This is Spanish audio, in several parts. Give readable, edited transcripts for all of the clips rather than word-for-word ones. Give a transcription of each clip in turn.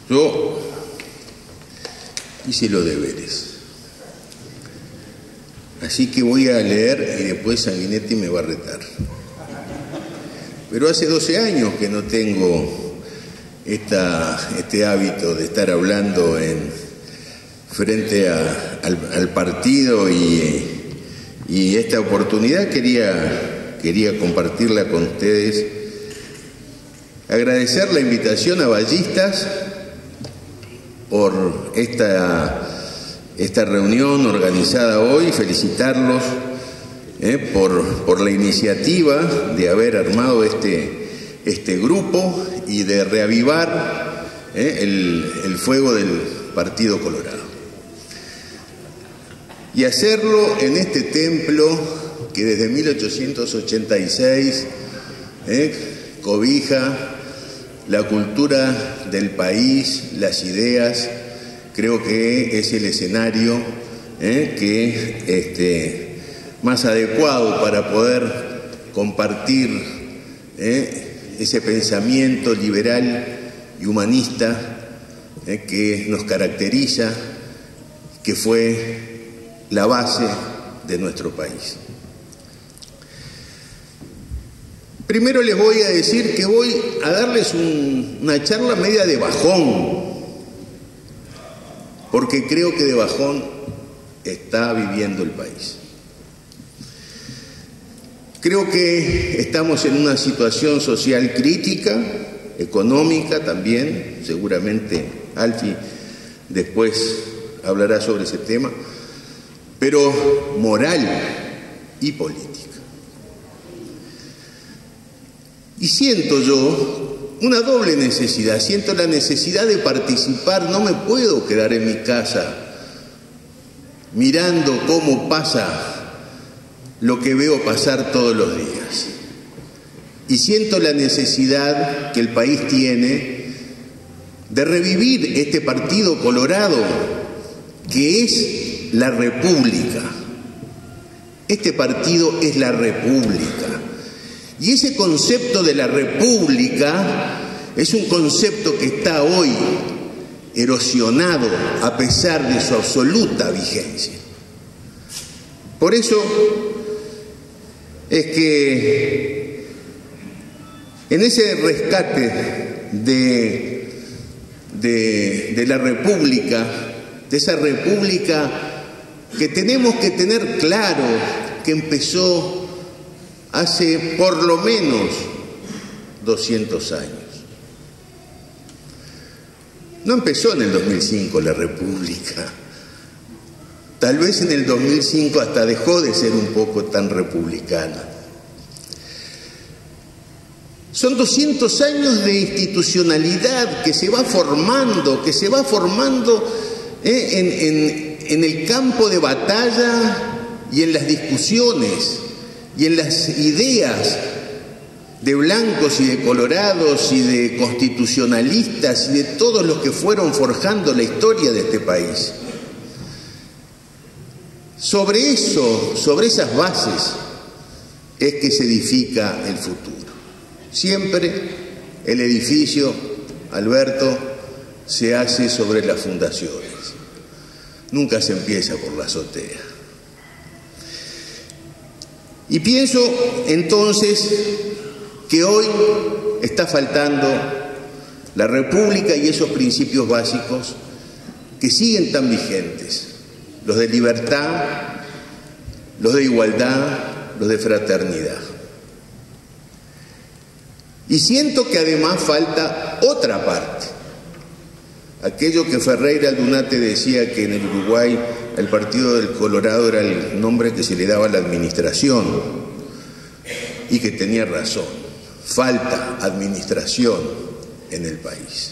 Yo hice los deberes. Así que voy a leer y después Sanguinetti me va a retar. Pero hace 12 años que no tengo este hábito de estar hablando frente al partido y esta oportunidad quería compartirla con ustedes. Agradecer la invitación a Ballistas por esta reunión organizada hoy, felicitarlos por la iniciativa de haber armado este grupo y de reavivar el fuego del Partido Colorado. Y hacerlo en este templo que desde 1886 cobija la cultura del país, las ideas. Creo que es el escenario más adecuado para poder compartir ese pensamiento liberal y humanista que nos caracteriza, que fue la base de nuestro país. Primero les voy a decir que voy a darles una charla media de bajón, porque creo que de bajón está viviendo el país. Creo que estamos en una situación social crítica, económica también, seguramente Alfie después hablará sobre ese tema, pero moral y política. Y siento yo una doble necesidad, siento la necesidad de participar, no me puedo quedar en mi casa mirando cómo pasa lo que veo pasar todos los días. Y siento la necesidad que el país tiene de revivir este Partido Colorado, que es la República. Este partido es la República. Y ese concepto de la República es un concepto que está hoy erosionado a pesar de su absoluta vigencia. Por eso es que en ese rescate de la República, de esa República que tenemos que tener claro que empezó hace por lo menos 200 años. No empezó en el 2005 la República. Tal vez en el 2005 hasta dejó de ser un poco tan republicana. Son 200 años de institucionalidad que se va formando, en el campo de batalla y en las discusiones y en las ideas de blancos y de colorados y de constitucionalistas y de todos los que fueron forjando la historia de este país. Sobre eso, sobre esas bases, es que se edifica el futuro. Siempre el edificio, Alberto, se hace sobre las fundaciones. Nunca se empieza por la azotea. Y pienso entonces que hoy está faltando la República y esos principios básicos que siguen tan vigentes. Los de libertad, los de igualdad, los de fraternidad. Y siento que además falta otra parte. Aquello que Ferreira Aldunate decía que en el Uruguay el Partido del Colorado era el nombre que se le daba a la administración, y que tenía razón. Falta administración en el país.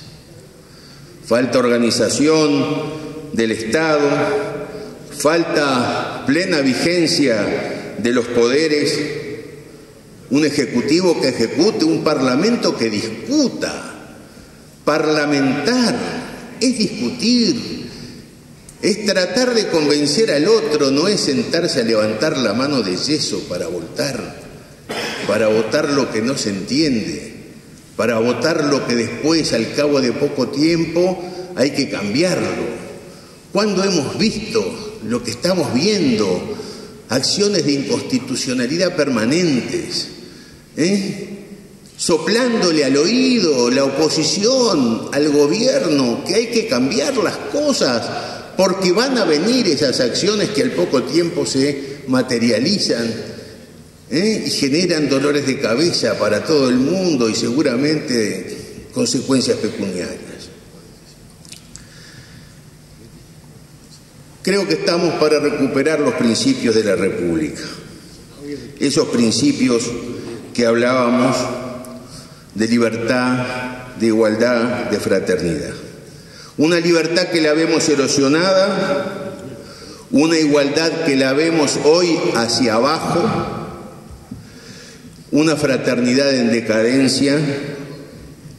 Falta organización del Estado, falta plena vigencia de los poderes, un ejecutivo que ejecute, un parlamento que discuta. Parlamentar es discutir, es tratar de convencer al otro, no es sentarse a levantar la mano de yeso para votar lo que no se entiende. para votar lo que después, al cabo de poco tiempo, hay que cambiarlo. ¿Cuándo hemos visto lo que estamos viendo? Acciones de inconstitucionalidad permanentes, soplándole al oído la oposición, al gobierno, que hay que cambiar las cosas, porque van a venir esas acciones que al poco tiempo se materializan y generan dolores de cabeza para todo el mundo y seguramente consecuencias pecuniarias. Creo que estamos para recuperar los principios de la República, esos principios que hablábamos de libertad, de igualdad, de fraternidad. Una libertad que la vemos erosionada, una igualdad que la vemos hoy hacia abajo, una fraternidad en decadencia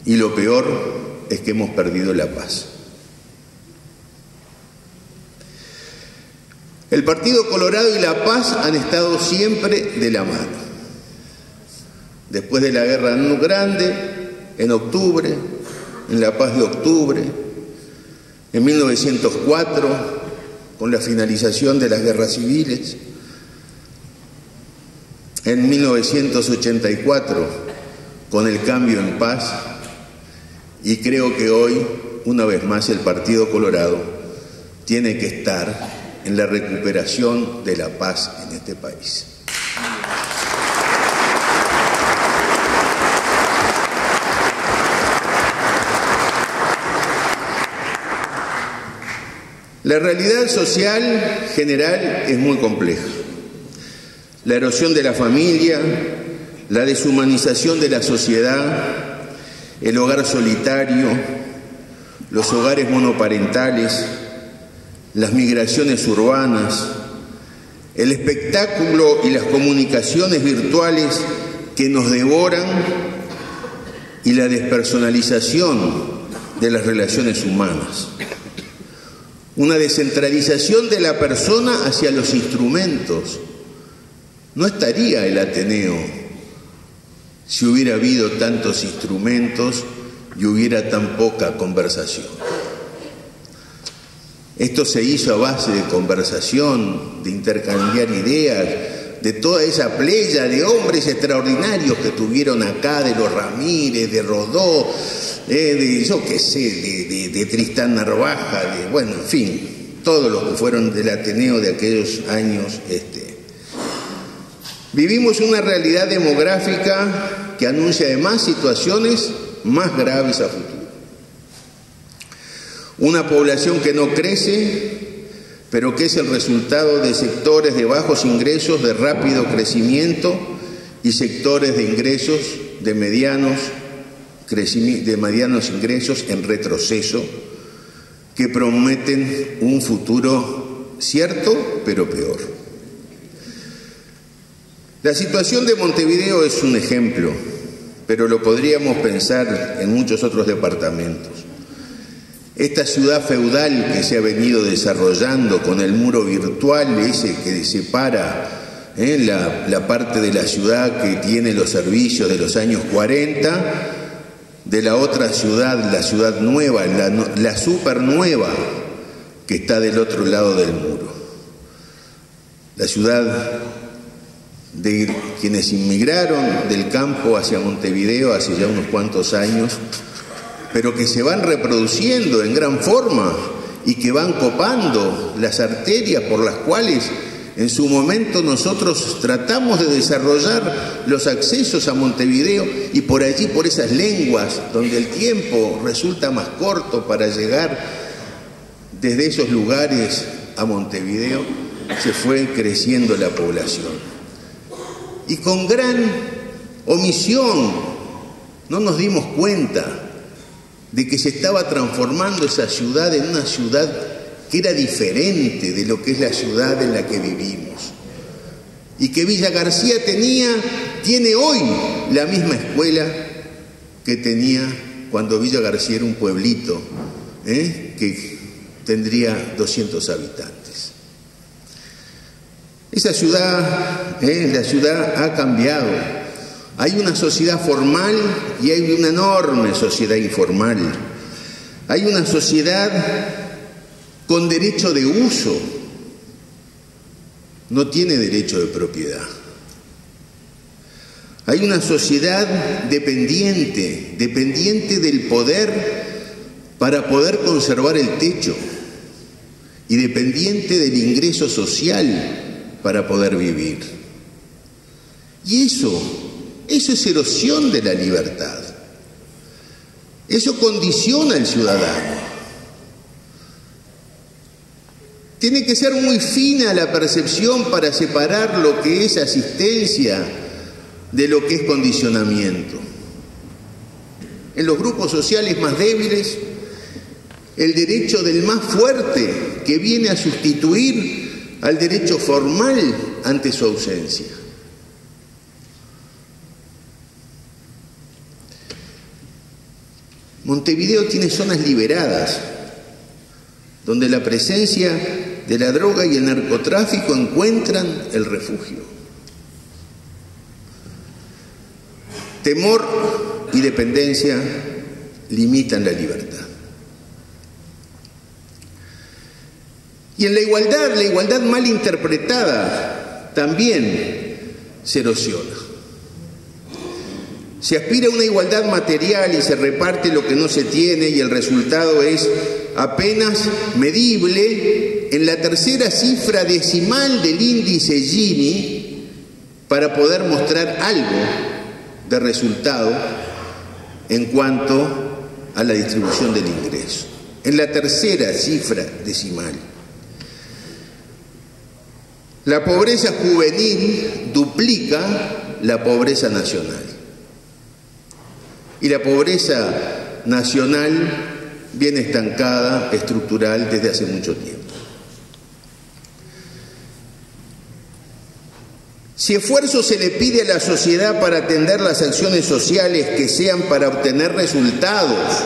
y lo peor es que hemos perdido la paz. El Partido Colorado y la paz han estado siempre de la mano. Después de la Guerra Grande, en octubre, en la paz de octubre, en 1904, con la finalización de las guerras civiles, en 1984, con el cambio en paz, y creo que hoy, una vez más, el Partido Colorado tiene que estar en la recuperación de la paz en este país. La realidad social general es muy compleja. La erosión de la familia, la deshumanización de la sociedad, el hogar solitario, los hogares monoparentales, las migraciones urbanas, el espectáculo y las comunicaciones virtuales que nos devoran y la despersonalización de las relaciones humanas. Una descentralización de la persona hacia los instrumentos. No estaría el Ateneo si hubiera habido tantos instrumentos y hubiera tan poca conversación. Esto se hizo a base de conversación, de intercambiar ideas, de toda esa playa de hombres extraordinarios que tuvieron acá, de los Ramírez, de Rodó, de Tristán Narvaja, bueno, en fin, todos los que fueron del Ateneo de aquellos años. Vivimos una realidad demográfica que anuncia además situaciones más graves a futuro. Una población que no crece, pero que es el resultado de sectores de bajos ingresos, de rápido crecimiento, y sectores de ingresos de medianos ingresos en retroceso, que prometen un futuro cierto, pero peor. La situación de Montevideo es un ejemplo, pero lo podríamos pensar en muchos otros departamentos. Esta ciudad feudal que se ha venido desarrollando con el muro virtual ese que separa la parte de la ciudad que tiene los servicios de los años 40 de la otra ciudad, la ciudad nueva, la super nueva que está del otro lado del muro. La ciudad de quienes inmigraron del campo hacia Montevideo hace ya unos cuantos años, pero que se van reproduciendo en gran forma y que van copando las arterias por las cuales en su momento nosotros tratamos de desarrollar los accesos a Montevideo, y por allí, por esas lenguas donde el tiempo resulta más corto para llegar desde esos lugares a Montevideo, se fue creciendo la población. Y con gran omisión no nos dimos cuenta de que se estaba transformando esa ciudad en una ciudad que era diferente de lo que es la ciudad en la que vivimos. Y que Villa García tiene hoy la misma escuela que tenía cuando Villa García era un pueblito, que tendría 200 habitantes. Esa ciudad, la ciudad ha cambiado. Hay una sociedad formal y hay una enorme sociedad informal. Hay una sociedad con derecho de uso, no tiene derecho de propiedad. Hay una sociedad dependiente del poder para poder conservar el techo y dependiente del ingreso social para poder vivir. Y eso es erosión de la libertad. Eso condiciona al ciudadano. Tiene que ser muy fina la percepción para separar lo que es asistencia de lo que es condicionamiento. En los grupos sociales más débiles, el derecho del más fuerte que viene a sustituir al derecho formal ante su ausencia. Montevideo tiene zonas liberadas, donde la presencia de la droga y el narcotráfico encuentran el refugio. Temor y dependencia limitan la libertad. Y en la igualdad mal interpretada también se erosiona. Se aspira a una igualdad material y se reparte lo que no se tiene y el resultado es apenas medible en la tercera cifra decimal del índice Gini para poder mostrar algo de resultado en cuanto a la distribución del ingreso. En la tercera cifra decimal. La pobreza juvenil duplica la pobreza nacional. Y la pobreza nacional viene estancada, estructural, desde hace mucho tiempo. Si esfuerzo se le pide a la sociedad para atender las acciones sociales que sean para obtener resultados,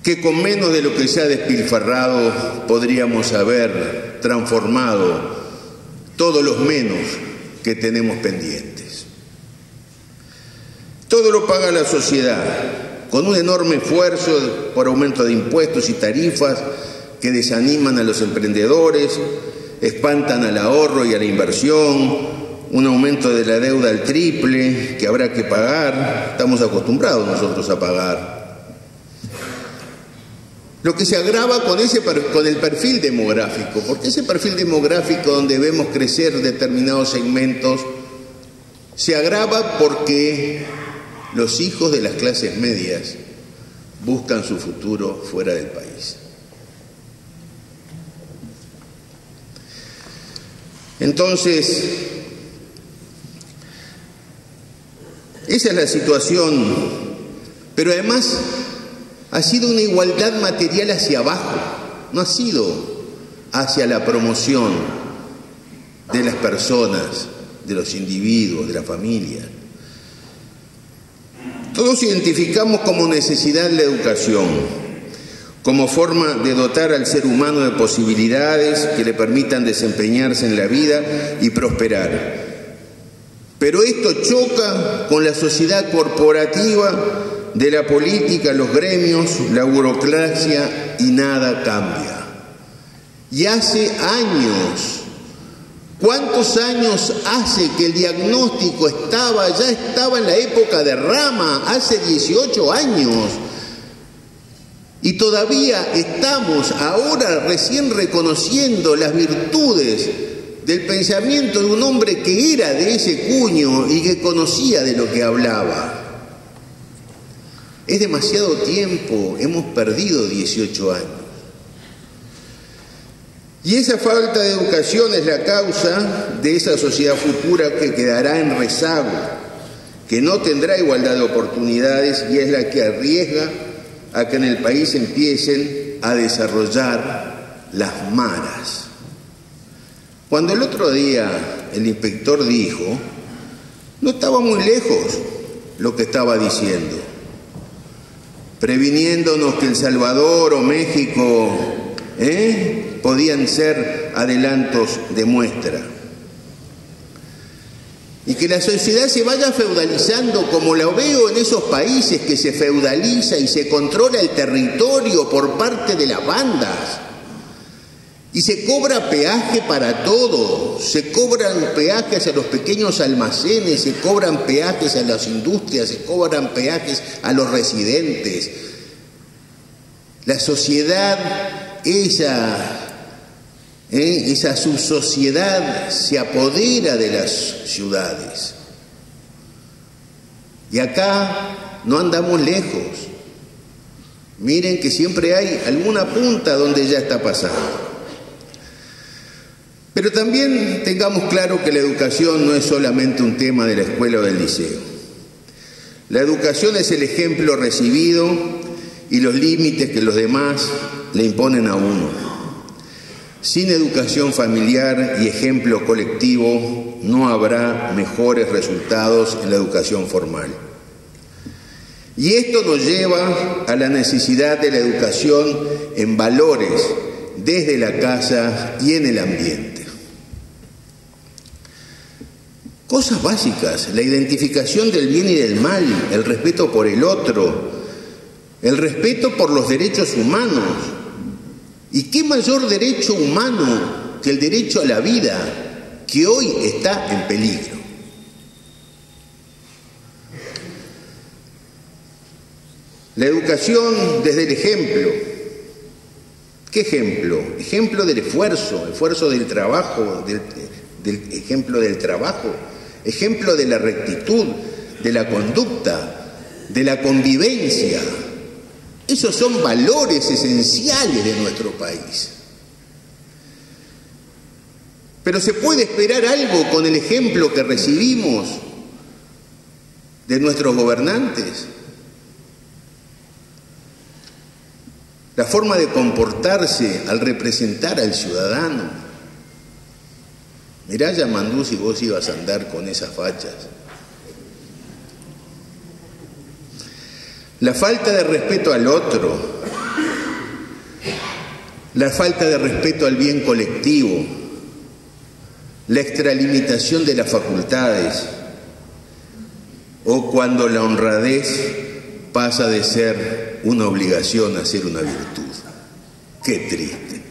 que con menos de lo que se ha despilfarrado podríamos haber transformado todos los menos que tenemos pendientes. Todo lo paga la sociedad, con un enorme esfuerzo por aumento de impuestos y tarifas que desaniman a los emprendedores, espantan al ahorro y a la inversión, un aumento de la deuda al triple que habrá que pagar, estamos acostumbrados nosotros a pagar. Lo que se agrava con el perfil demográfico, porque ese perfil demográfico donde vemos crecer determinados segmentos, se agrava porque los hijos de las clases medias buscan su futuro fuera del país. Entonces, esa es la situación, pero además ha sido una igualdad material hacia abajo, no ha sido hacia la promoción de las personas, de los individuos, de la familia. Todos identificamos como necesidad la educación, como forma de dotar al ser humano de posibilidades que le permitan desempeñarse en la vida y prosperar. Pero esto choca con la sociedad corporativa de la política, los gremios, la burocracia y nada cambia. Y hace años, ¿cuántos años hace que el diagnóstico ya estaba en la época de Rama, hace 18 años? Y todavía estamos ahora recién reconociendo las virtudes del pensamiento de un hombre que era de ese cuño y que conocía de lo que hablaba. Es demasiado tiempo, hemos perdido 18 años. Y esa falta de educación es la causa de esa sociedad futura que quedará en rezago, que no tendrá igualdad de oportunidades y es la que arriesga a que en el país empiecen a desarrollar las maras. Cuando el otro día el inspector dijo, no estaba muy lejos lo que estaba diciendo, previniéndonos que El Salvador o México podían ser adelantos de muestra. y que la sociedad se vaya feudalizando, como lo veo en esos países que se feudaliza y se controla el territorio por parte de las bandas. Y se cobra peaje para todo, se cobran peajes a los pequeños almacenes, se cobran peajes a las industrias, se cobran peajes a los residentes. La sociedad, esa subsociedad se apodera de las ciudades. Y acá no andamos lejos. Miren que siempre hay alguna punta donde ya está pasando. Pero también tengamos claro que la educación no es solamente un tema de la escuela o del liceo. La educación es el ejemplo recibido y los límites que los demás le imponen a uno. Sin educación familiar y ejemplo colectivo no habrá mejores resultados en la educación formal. Y esto nos lleva a la necesidad de la educación en valores desde la casa y en el ambiente. Cosas básicas, la identificación del bien y del mal, el respeto por el otro, el respeto por los derechos humanos. ¿Y qué mayor derecho humano que el derecho a la vida, que hoy está en peligro? La educación desde el ejemplo. ¿Qué ejemplo? Ejemplo del esfuerzo del trabajo, del ejemplo del trabajo, ejemplo de la rectitud, de la conducta, de la convivencia. Esos son valores esenciales de nuestro país. Pero ¿se puede esperar algo con el ejemplo que recibimos de nuestros gobernantes? La forma de comportarse al representar al ciudadano. Mirá, Yamandú, si vos ibas a andar con esas fachas. La falta de respeto al otro, la falta de respeto al bien colectivo, la extralimitación de las facultades, o cuando la honradez pasa de ser una obligación a ser una virtud. Qué triste.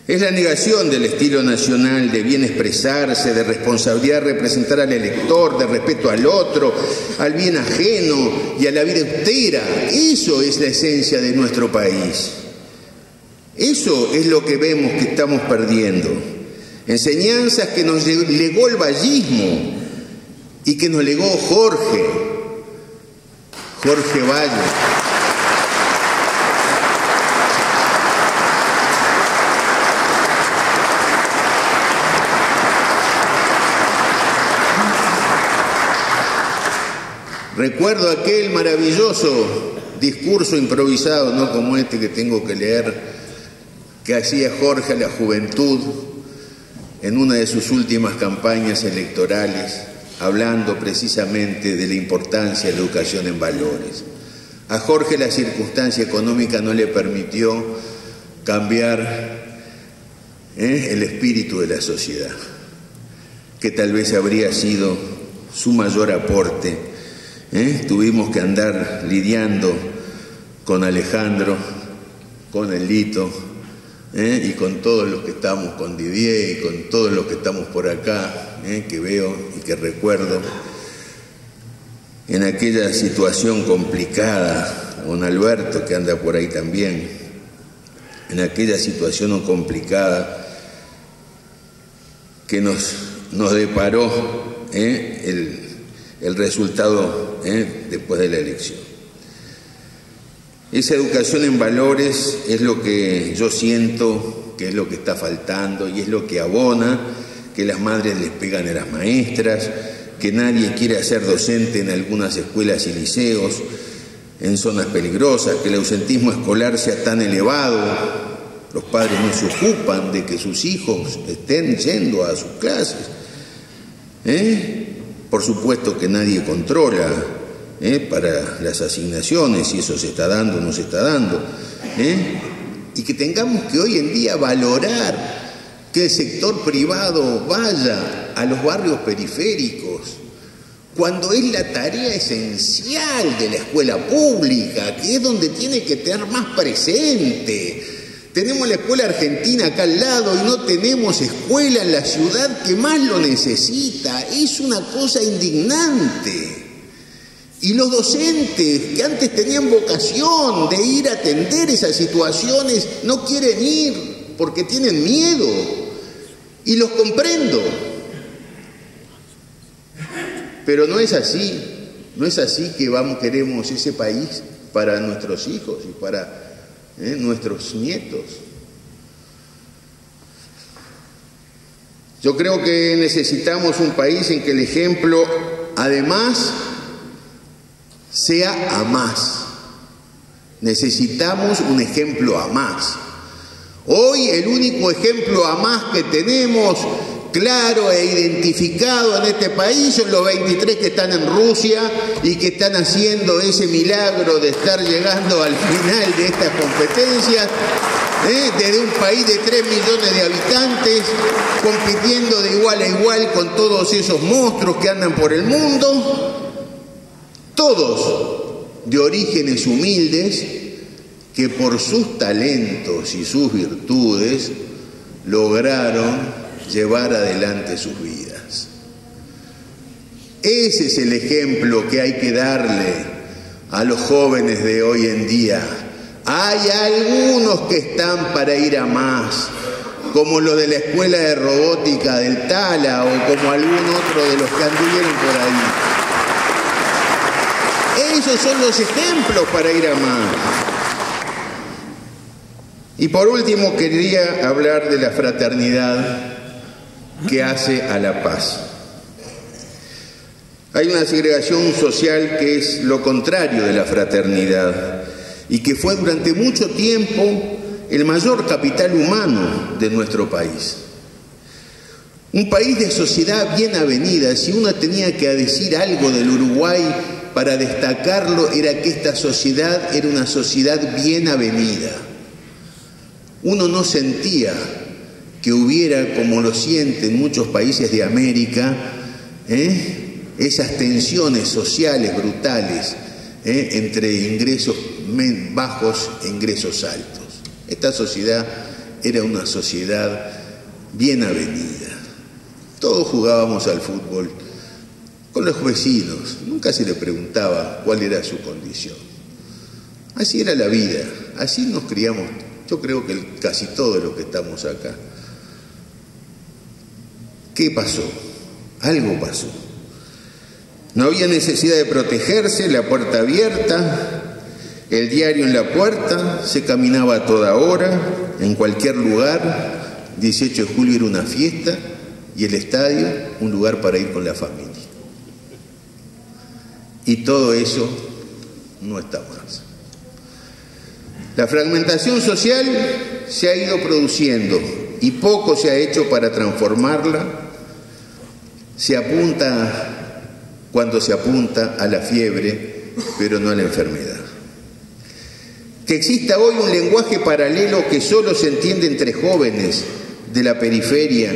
Es la negación del estilo nacional de bien expresarse, de responsabilidad de representar al elector, de respeto al otro, al bien ajeno y a la vida austera. Eso es la esencia de nuestro país. Eso es lo que vemos que estamos perdiendo. Enseñanzas que nos legó el vallismo y que nos legó Jorge Valle. Recuerdo aquel maravilloso discurso improvisado, no como este que tengo que leer, que hacía Jorge a la juventud en una de sus últimas campañas electorales, hablando precisamente de la importancia de la educación en valores. A Jorge la circunstancia económica no le permitió cambiar el espíritu de la sociedad, que tal vez habría sido su mayor aporte. Tuvimos que andar lidiando con Alejandro, con el Lito, y con todos los que estamos, con Didier y con todos los que estamos por acá, que veo y que recuerdo, en aquella situación complicada, con Alberto que anda por ahí también, en aquella situación complicada que nos deparó el resultado después de la elección. Esa educación en valores es lo que yo siento que es lo que está faltando y es lo que abona que las madres les pegan a las maestras, que nadie quiere ser docente en algunas escuelas y liceos, en zonas peligrosas, que el ausentismo escolar sea tan elevado, los padres no se ocupan de que sus hijos estén yendo a sus clases. Por supuesto que nadie controla para las asignaciones, si eso se está dando o no se está dando. Y que tengamos que hoy en día valorar que el sector privado vaya a los barrios periféricos, cuando es la tarea esencial de la escuela pública, que es donde tiene que tener más presente. Tenemos la escuela argentina acá al lado y no tenemos escuela en la ciudad que más lo necesita. Es una cosa indignante. Y los docentes que antes tenían vocación de ir a atender esas situaciones no quieren ir porque tienen miedo. Y los comprendo. Pero no es así. No es así que queremos ese país para nuestros hijos y para nuestros nietos. Yo creo que necesitamos un país en que el ejemplo, además, sea a más. Necesitamos un ejemplo a más. Hoy el único ejemplo a más que tenemos claro e identificado en este país son los 23 que están en Rusia y que están haciendo ese milagro de estar llegando al final de estas competencias, desde un país de 3 millones de habitantes, compitiendo de igual a igual con todos esos monstruos que andan por el mundo, todos de orígenes humildes, que por sus talentos y sus virtudes lograron llevar adelante sus vidas. Ese es el ejemplo que hay que darle a los jóvenes de hoy en día. Hay algunos que están para ir a más, como lo de la escuela de robótica del Tala o como algún otro de los que anduvieron por ahí. Esos son los ejemplos para ir a más. Y por último quería hablar de la fraternidad que hace a la paz. Hay una segregación social que es lo contrario de la fraternidad y que fue durante mucho tiempo el mayor capital humano de nuestro país. Un país de sociedad bien avenida. Si uno tenía que decir algo del Uruguay para destacarlo, era que esta sociedad era una sociedad bien avenida. Uno no sentía que hubiera, como lo sienten muchos países de América, esas tensiones sociales brutales entre ingresos bajos e ingresos altos. Esta sociedad era una sociedad bien avenida. Todos jugábamos al fútbol con los vecinos, nunca se le preguntaba cuál era su condición. Así era la vida, así nos criamos. Yo creo que casi todos los que estamos acá. ¿Qué pasó? Algo pasó. No había necesidad de protegerse, la puerta abierta, el diario en la puerta, se caminaba a toda hora, en cualquier lugar. 18 de julio era una fiesta y el estadio un lugar para ir con la familia. Y todo eso no está más. La fragmentación social se ha ido produciendo y poco se ha hecho para transformarla. Se apunta cuando se apunta a la fiebre, pero no a la enfermedad. Que exista hoy un lenguaje paralelo que solo se entiende entre jóvenes de la periferia,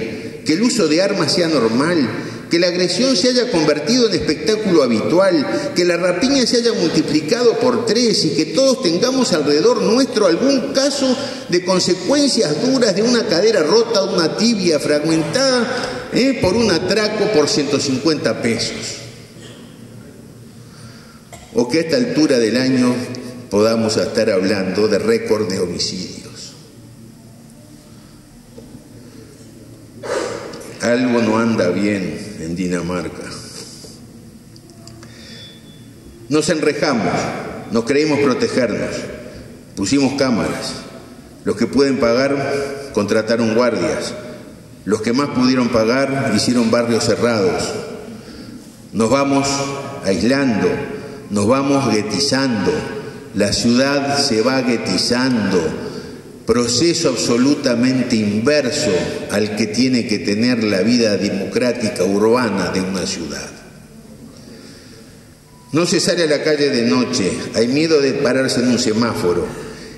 que el uso de armas sea normal, que la agresión se haya convertido en espectáculo habitual, que la rapiña se haya multiplicado por 3 y que todos tengamos alrededor nuestro algún caso de consecuencias duras de una cadera rota, una tibia fragmentada por un atraco por 150 pesos. O que a esta altura del año podamos estar hablando de récord de homicidios. Algo no anda bien en Dinamarca. Nos enrejamos, nos creímos protegernos, pusimos cámaras. Los que pueden pagar contrataron guardias. Los que más pudieron pagar hicieron barrios cerrados. Nos vamos aislando, nos vamos guetizando. La ciudad se va guetizando. Proceso absolutamente inverso al que tiene que tener la vida democrática urbana de una ciudad. No se sale a la calle de noche, hay miedo de pararse en un semáforo.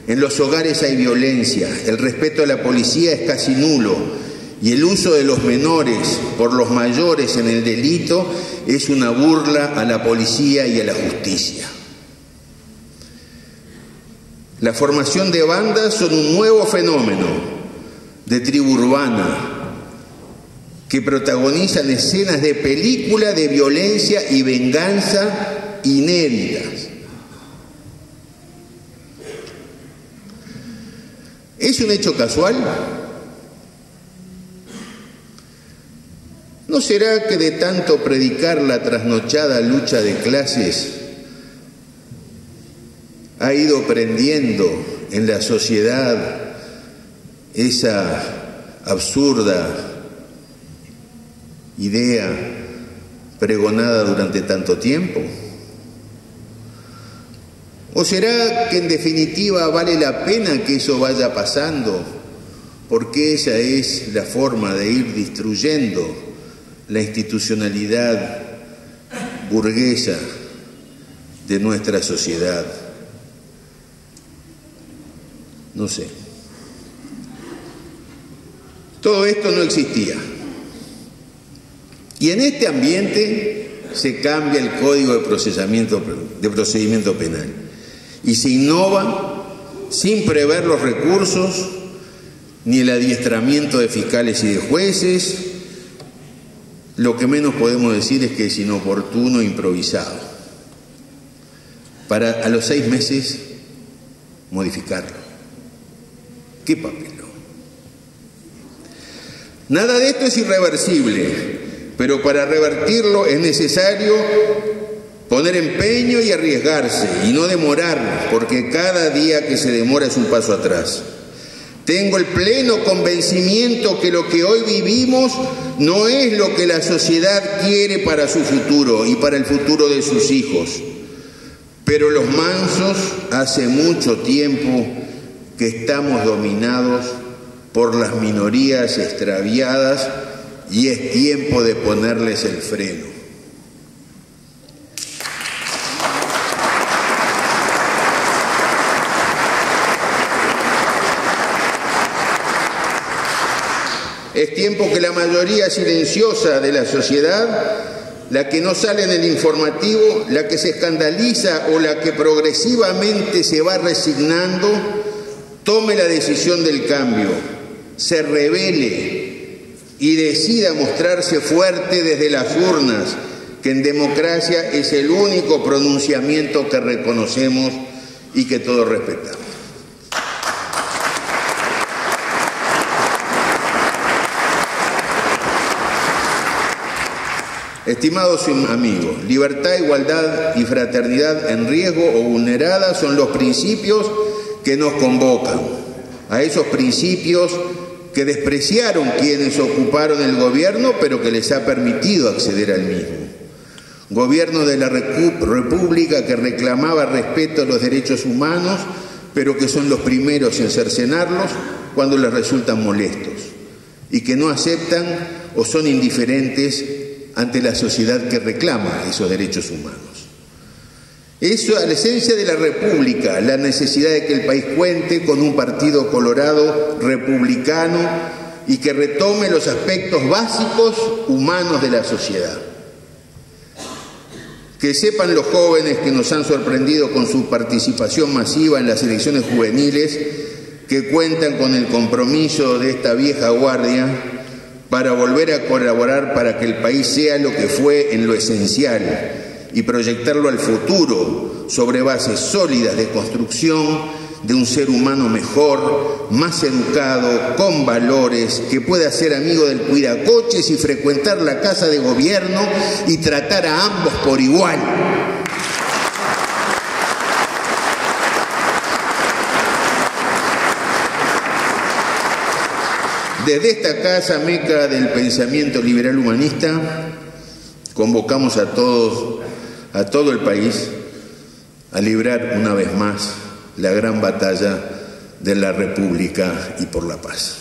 En los hogares hay violencia, el respeto a la policía es casi nulo y el uso de los menores por los mayores en el delito es una burla a la policía y a la justicia. La formación de bandas son un nuevo fenómeno de tribu urbana que protagonizan escenas de película de violencia y venganza inéditas. ¿Es un hecho casual? ¿No será que de tanto predicar la trasnochada lucha de clases ha ido prendiendo en la sociedad esa absurda idea pregonada durante tanto tiempo? ¿O será que en definitiva vale la pena que eso vaya pasando porque esa es la forma de ir destruyendo la institucionalidad burguesa de nuestra sociedad? No sé. Todo esto no existía. Y en este ambiente se cambia el Código de Procedimiento Penal y se innova sin prever los recursos ni el adiestramiento de fiscales y de jueces. Lo que menos podemos decir es que es inoportuno e improvisado, para a los 6 meses modificarlo. ¡Qué papelón! Nada de esto es irreversible, pero para revertirlo es necesario poner empeño y arriesgarse, y no demorar, porque cada día que se demora es un paso atrás. Tengo el pleno convencimiento que lo que hoy vivimos no es lo que la sociedad quiere para su futuro y para el futuro de sus hijos. Pero los mansos hace mucho tiempo que estamos dominados por las minorías extraviadas y es tiempo de ponerles el freno. Es tiempo que la mayoría silenciosa de la sociedad, la que no sale en el informativo, la que se escandaliza o la que progresivamente se va resignando, tome la decisión del cambio, se rebele y decida mostrarse fuerte desde las urnas, que en democracia es el único pronunciamiento que reconocemos y que todos respetamos. Estimados amigos, libertad, igualdad y fraternidad en riesgo o vulnerada son los principios que nos convocan. A esos principios que despreciaron quienes ocuparon el gobierno, pero que les ha permitido acceder al mismo. Gobierno de la República que reclamaba respeto a los derechos humanos, pero que son los primeros en cercenarlos cuando les resultan molestos, y que no aceptan o son indiferentes ante la sociedad que reclama esos derechos humanos. Eso es la esencia de la República, la necesidad de que el país cuente con un partido colorado republicano y que retome los aspectos básicos humanos de la sociedad. Que sepan los jóvenes que nos han sorprendido con su participación masiva en las elecciones juveniles, que cuentan con el compromiso de esta vieja guardia para volver a colaborar para que el país sea lo que fue en lo esencial y proyectarlo al futuro sobre bases sólidas de construcción de un ser humano mejor, más educado, con valores, que pueda ser amigo del cuidacoches y frecuentar la casa de gobierno y tratar a ambos por igual. Desde esta casa meca del pensamiento liberal humanista, convocamos a todo el país a librar una vez más la gran batalla de la República y por la paz.